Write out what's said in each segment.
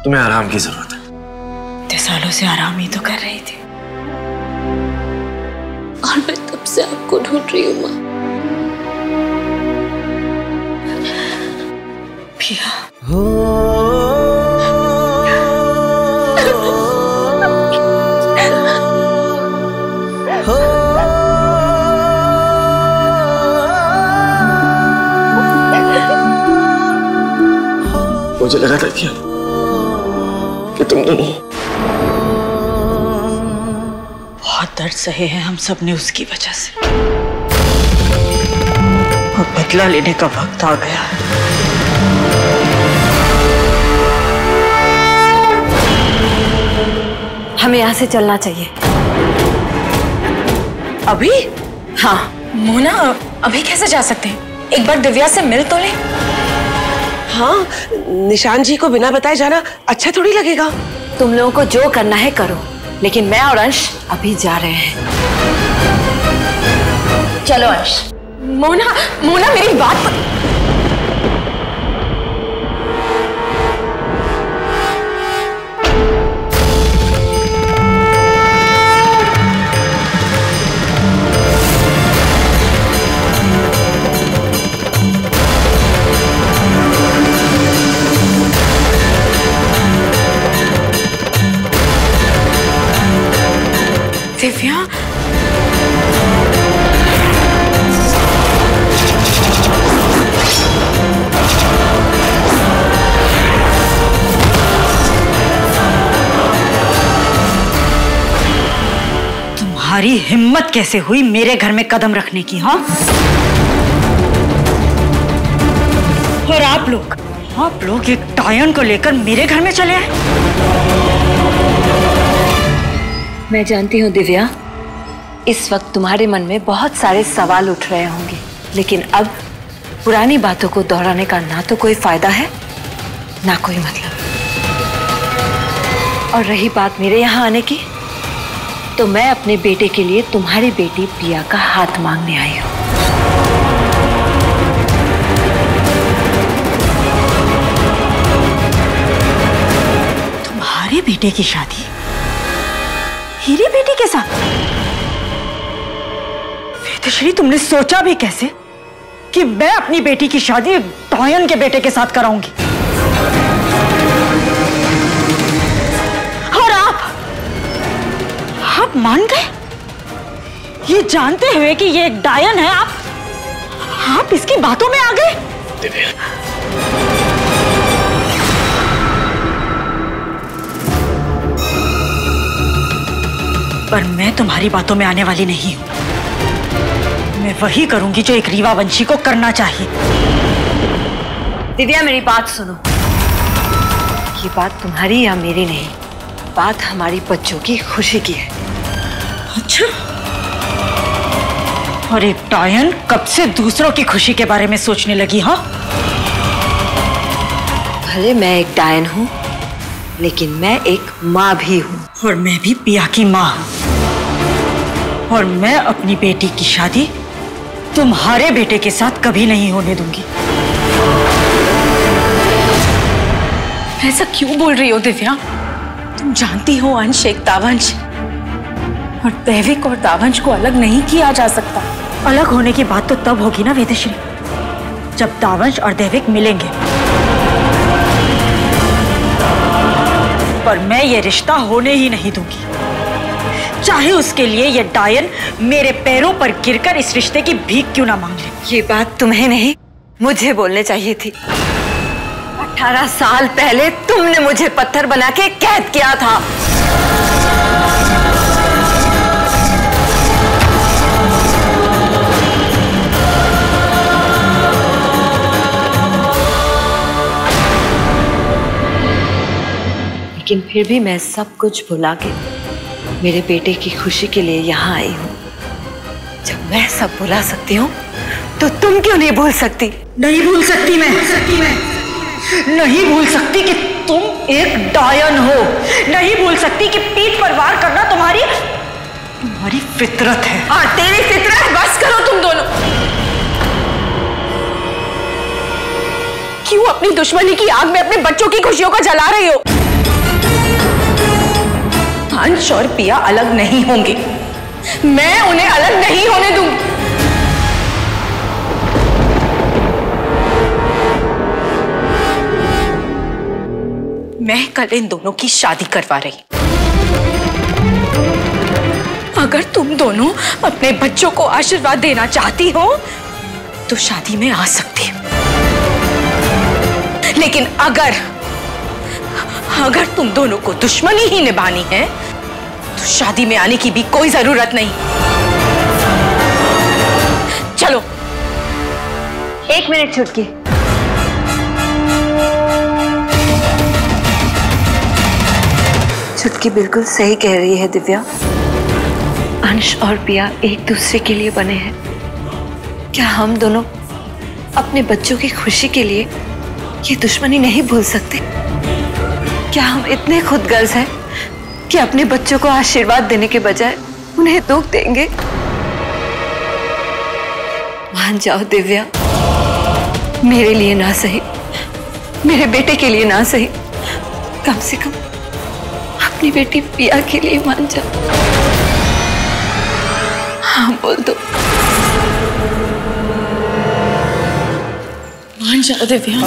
तुम्हें आराम की जरूरत है। इतने सालों से आराम ही तो कर रही थी और मैं तब से आपको ढूंढ रही हूँ माँ। पिया मुझे लगा था कि तुम दोनों बहुत दर्द सहे हैं हम सब ने उसकी वजह से, और बदला लेने का वक्त आ गया। हमें यहाँ से चलना चाहिए। अभी? हाँ। मोना, अभी कैसे जा सकते हैं? एक बार दिव्या से मिल तो ले। हाँ, निशान जी को बिना बताए जाना अच्छा थोड़ी लगेगा। तुम लोगों को जो करना है करो, लेकिन मैं और अंश अभी जा रहे हैं। चलो अंश। मोना, मोना मेरी बात। दिव्या, तुम्हारी हिम्मत कैसे हुई मेरे घर में कदम रखने की? हाँ, और आप लोग एक डायन को लेकर मेरे घर में चले आए। मैं जानती हूँ दिव्या, इस वक्त तुम्हारे मन में बहुत सारे सवाल उठ रहे होंगे, लेकिन अब पुरानी बातों को दोहराने का ना तो कोई फायदा है ना कोई मतलब। और रही बात मेरे यहाँ आने की, तो मैं अपने बेटे के लिए तुम्हारी बेटी पिया का हाथ मांगने आई हूँ। तुम्हारे बेटे की शादी हीरे बेटी के साथ? वेदश्री, तुमने सोचा भी कैसे कि मैं अपनी बेटी की शादी डायन के बेटे के साथ कराऊंगी? और आप मान गए? ये जानते हुए कि ये एक डायन है, आप इसकी बातों में आ गए? दिव्या, पर मैं तुम्हारी बातों में आने वाली नहीं हूं। मैं वही करूंगी जो एक रीवा वंशी को करना चाहिए। दिव्या, मेरी बात सुनो। ये बात तुम्हारी या मेरी नहीं, बात हमारी बच्चों की खुशी की है। अच्छा, और एक डायन कब से दूसरों की खुशी के बारे में सोचने लगी? हाँ, भले मैं एक डायन हूं, लेकिन मैं एक माँ भी हूं। और मैं भी पिया की माँ हूं, और मैं अपनी बेटी की शादी तुम्हारे बेटे के साथ कभी नहीं होने दूंगी। ऐसा क्यों बोल रही हो दिव्या? तुम जानती हो अंश एक दावंश, और दैविक और दावंश को अलग नहीं किया जा सकता। अलग होने की बात तो तब होगी ना वेदश्री, जब दावंश और दैविक मिलेंगे। पर मैं ये रिश्ता होने ही नहीं दूंगी, चाहे उसके लिए ये डायन मेरे पैरों पर गिरकर इस रिश्ते की भीख क्यों ना मांग ले। ये बात तुम्हें नहीं, मुझे बोलने चाहिए थी। 18 साल पहले तुमने मुझे पत्थर बना के कैद किया था। लेकिन फिर भी मैं सब कुछ भुला के मेरे बेटे की खुशी के लिए यहाँ आई हूँ। जब मैं सब भुला सकती हूँ, तो तुम क्यों नहीं भूल सकती? नहीं भूल सकती मैं, नहीं भूल सकती कि तुम एक डायन हो। नहीं भूल सकती कि पीठ पर वार करना तुम्हारी फितरत है। और तेरी फितरत? बस करो तुम दोनों। क्यों अपनी दुश्मनी की आग में अपने बच्चों की खुशियों को जला रही हो? अंश और पिया अलग नहीं होंगे। मैं उन्हें अलग नहीं होने दूंगी। मैं कल इन दोनों की शादी करवा रही। अगर तुम दोनों अपने बच्चों को आशीर्वाद देना चाहती हो तो शादी में आ सकती हो, लेकिन अगर तुम दोनों को दुश्मनी ही निभानी है तो शादी में आने की भी कोई जरूरत नहीं। चलो। 1 मिनट छुटकी। छुटकी बिल्कुल सही कह रही है दिव्या। अंश और पिया एक दूसरे के लिए बने हैं। क्या हम दोनों अपने बच्चों की खुशी के लिए ये दुश्मनी नहीं भूल सकते? क्या हम इतने खुदगर्ज हैं कि अपने बच्चों को आशीर्वाद देने के बजाय उन्हें दुख देंगे? मान जाओ दिव्या, मेरे लिए ना सही, मेरे बेटे के लिए ना सही, कम से कम अपनी बेटी पिया के लिए मान जाओ। हाँ बोल दो। मान जाओ दिव्या।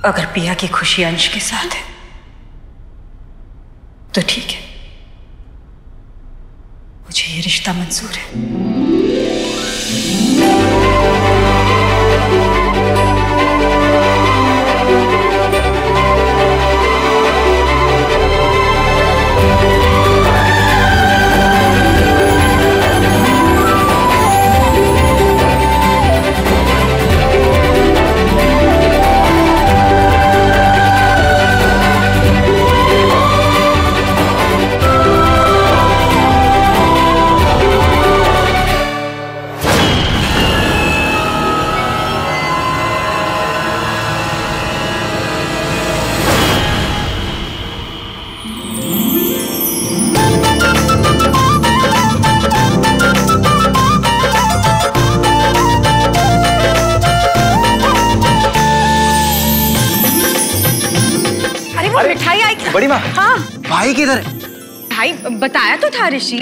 अगर पिया की खुशी अंश के साथ है तो ठीक है, मुझे ये रिश्ता मंजूर है। मिठाई आई क्या? बड़ी माँ। हाँ। भाई किधर है? भाई बताया तो था ऋषि।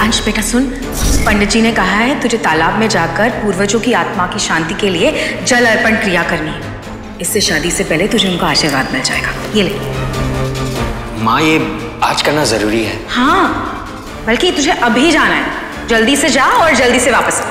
अंश बेटा सुन, पंडित जी ने कहा है तुझे तालाब में जाकर पूर्वजों की आत्मा की शांति के लिए जल अर्पण क्रिया करनी है। इससे शादी से पहले तुझे उनका आशीर्वाद मिल जाएगा। ये ले। माँ ये आज करना जरूरी है। हाँ, बल्कि तुझे अभी जाना है। जल्दी से जा और जल्दी से वापस आ।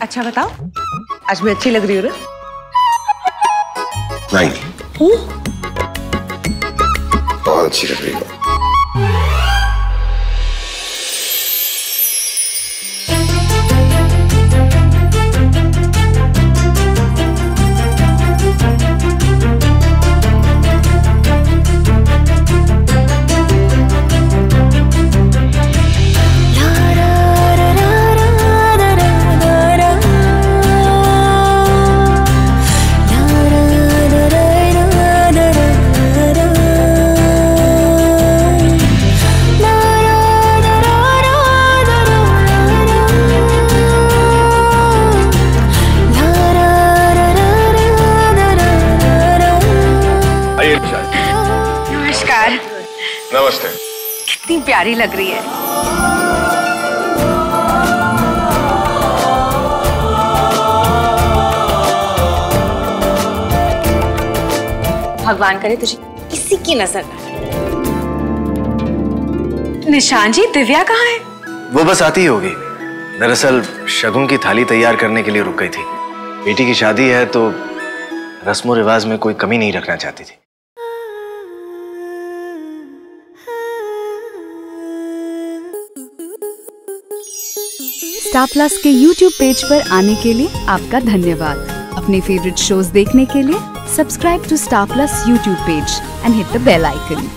अच्छा बताओ, आज मैं अच्छी लग रही हूँ ना? नहीं, बहुत अच्छी लग रही हो। नमस्कार। नमस्ते। कितनी प्यारी लग रही है। भगवान करे तुझे किसी की नजर ना लगे। निशान जी, दिव्या कहाँ है? वो बस आती ही होगी। दरअसल शगुन की थाली तैयार करने के लिए रुक गई थी। बेटी की शादी है तो रस्मों रिवाज में कोई कमी नहीं रखना चाहती थी। स्टार प्लस के YouTube पेज पर आने के लिए आपका धन्यवाद। अपने फेवरेट शोज देखने के लिए subscribe to Star Plus YouTube page and hit the bell icon.